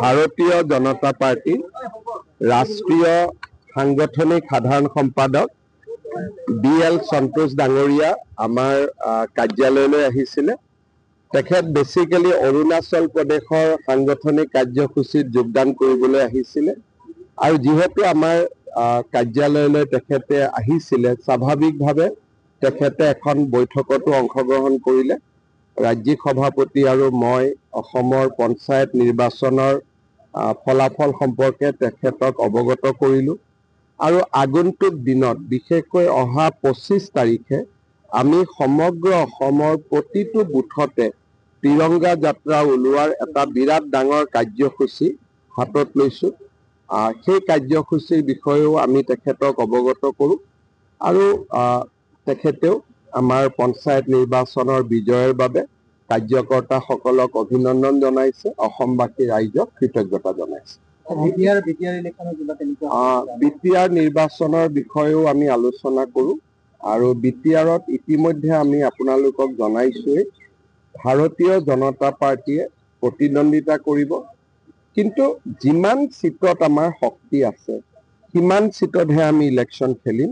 ভাৰতীয় জনতা পাৰ্টি ৰাষ্ট্ৰীয় সাংগঠনিক সাধাৰণ সম্পাদক BL সন্তোষ ডাঙৰীয়া আমাৰ কাৰ্যালয়লৈ আহিছিলে। তেখেত বেসিক্যালি অৰুণাচল প্ৰদেশৰ সাংগঠনিক কাৰ্যসূচীত যোগদান কৰিবলৈ আহিছিলে আৰু যেহেতু আমাৰ কাৰ্যালয়লৈ তেখেতে আহিছিলে স্বাভাৱিকভাৱে তেখেতে এখন বৈঠকতো অংশগ্ৰহণ কৰিলে। ৰাজ্যিক সভাপতি আৰু মই অসমৰ পঞ্চায়ত নিৰ্বাচনৰ ফলাফল সম্পৰ্কে তেখেতক অৱগত কৰিলোঁ আৰু আগন্তুক দিনত বিশেষকৈ অহা 25 তাৰিখে আমি সমগ্ৰ অসমৰ প্ৰতিটো বুথতে তিৰংগা যাত্ৰা উলিওৱাৰ এটা বিৰাট ডাঙৰ কাৰ্যসূচী হাতত লৈছোঁ। সেই কাৰ্যসূচীৰ বিষয়েও আমি তেখেতক অৱগত কৰোঁ আৰু তেখেতেও আমাৰ পঞ্চায়ত নিৰ্বাচনৰ বিজয়ৰ বাবে কাৰ্যকৰ্তাসকলক অভিনন্দন জনাইছে, অসমবাসী ৰাইজক কৃতজ্ঞতা জনাইছে। BTR নিৰ্বাচনৰ বিষয়েও আমি আলোচনা কৰোঁ আৰু BTRত ইতিমধ্যে আমি আপোনালোকক জনাইছোঁই ভাৰতীয় জনতা পাৰ্টিয়ে প্ৰতিদ্বন্দ্বিতা কৰিব, কিন্তু যিমান সিটত আমাৰ শক্তি আছে সিমান সিটতহে আমি ইলেকশ্যন খেলিম।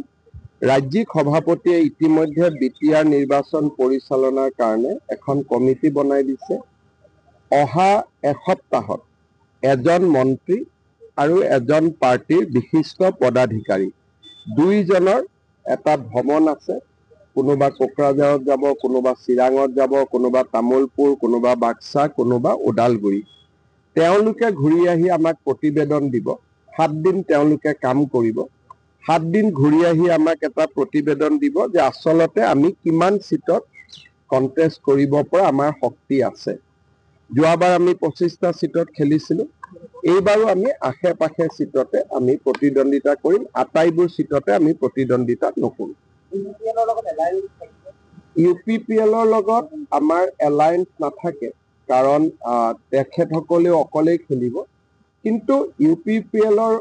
ৰাজ্যিক সভাপতিয়ে ইতিমধ্যে BTR নিৰ্বাচন পৰিচালনাৰ কাৰণে এখন কমিটি বনাই দিছে। অহা এসপ্তাহত এজন মন্ত্ৰী আৰু এজন পাৰ্টিৰ বিশিষ্ট পদাধিকাৰী দুইজনৰ এটা ভ্ৰমণ আছে। কোনোবা কোকৰাঝাৰত যাব, কোনোবা চিৰাঙত যাব, কোনোবা তামুলপুৰ, কোনোবা বাক্সা, কোনোবা ওদালগুৰি। তেওঁলোকে ঘূৰি আহি আমাক প্ৰতিবেদন দিব। 7 দিন তেওঁলোকে কাম কৰিব। 7 দিন ঘূৰি আহি আমাক এটা প্ৰতিবেদন দিব যে আচলতে আমি কিমান সিটত কণ্টেষ্ট কৰিব পৰা আমাৰ শক্তি আছে। যোৱাবাৰ আমি 25টা সিটত খেলিছিলোঁ, এইবাৰো আমি আশে পাশে সিটতে আমি প্ৰতিদ্বন্দ্বিতা কৰিম। আটাইবোৰ সিটতে আমি প্ৰতিদ্বন্দ্বিতা নকৰোঁ। UPPLৰ লগত আমাৰ এলায়েন্স নাথাকে, কাৰণ তেখেতসকলেও অকলেই খেলিব, কিন্তু UPPLৰ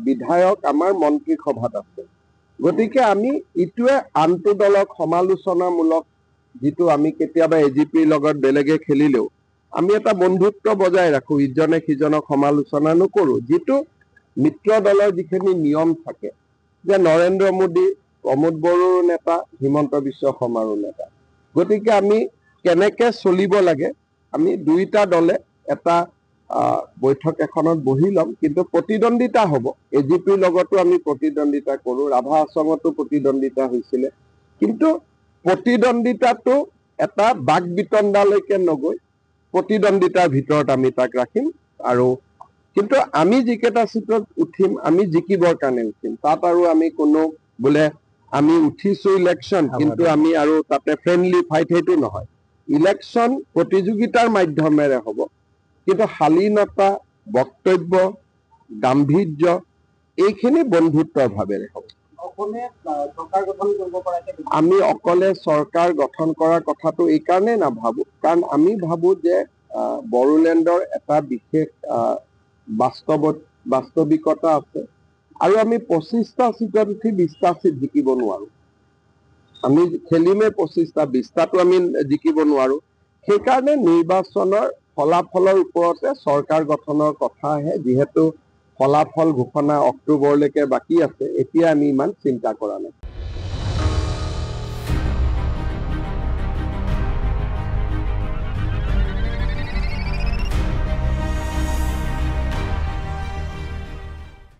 বিধায়ক আমাৰ মন্ত্ৰীসভাত আছে। গতিকে আমি ইটোৱে আনটো দলক সমালোচনামূলক, যিটো আমি কেতিয়াবা AGPৰ লগত বেলেগে খেলিলেও আমি এটা বন্ধুত্ব বজাই ৰাখোঁ, ইজনে সিজনক সমালোচনা নকৰোঁ। যিটো মিত্ৰ দলৰ যিখিনি নিয়ম থাকে যে নৰেন্দ্ৰ মোদী, প্ৰমোদ বড়োৰো নেতা, হিমন্ত বিশ্ব শৰ্মাৰো নেতা, গতিকে আমি কেনেকে চলিব লাগে আমি দুইটা দলে এটা বৈঠক এখনত বহি ল'ম, কিন্তু প্ৰতিদ্বন্দ্বিতা হ'ব। AGPৰ লগতো আমি প্ৰতিদ্বন্দ্বিতা কৰোঁ, ৰাভা আছামতো প্ৰতিদ্বন্দ্বিতা হৈছিলে, কিন্তু প্ৰতিদ্বন্দ্বিতাটো এটা বাক বিতণ্ডালৈকে নগৈ প্ৰতিদ্বন্দ্বিতাৰ ভিতৰত আমি তাক ৰাখিম। আৰু কিন্তু আমি যিকেইটা সিটত উঠিম আমি জিকিবৰ কাৰণে উঠিম, তাত আৰু আমি কোনো বোলে আমি উঠিছোঁ ইলেকশ্যন কিন্তু আমি আৰু তাতে ফ্ৰেণ্ডলি ফাইট, সেইটো নহয়। ইলেকশ্যন প্ৰতিযোগিতাৰ মাধ্যমেৰে হ'ব, কিন্তু শালীনতা, বক্তব্য, গাম্ভীৰ্য এইখিনি বন্ধুত্বৰ ভাৱেৰে হ'ব। আমি অকলে চৰকাৰ গঠন কৰাৰ কথাটো এইকাৰণে নাভাবোঁ, কাৰণ আমি ভাবোঁ যে বড়োলেণ্ডৰ এটা বিশেষ বাস্তৱিকতা আছে আৰু আমি 25টা সিটত উঠি 20টা সিট জিকিব নোৱাৰোঁ। আমি খেলিমে 25টা, 20টাটো আমি জিকিব নোৱাৰোঁ। সেইকাৰণে নিৰ্বাচনৰ ফলাফলৰ ওপৰতে চৰকাৰ গঠনৰ কথা আহে। যিহেতু ফলাফল ঘোষণা অক্টোবৰলৈকে বাকী আছে, এতিয়া আমি ইমান চিন্তা কৰা নাই।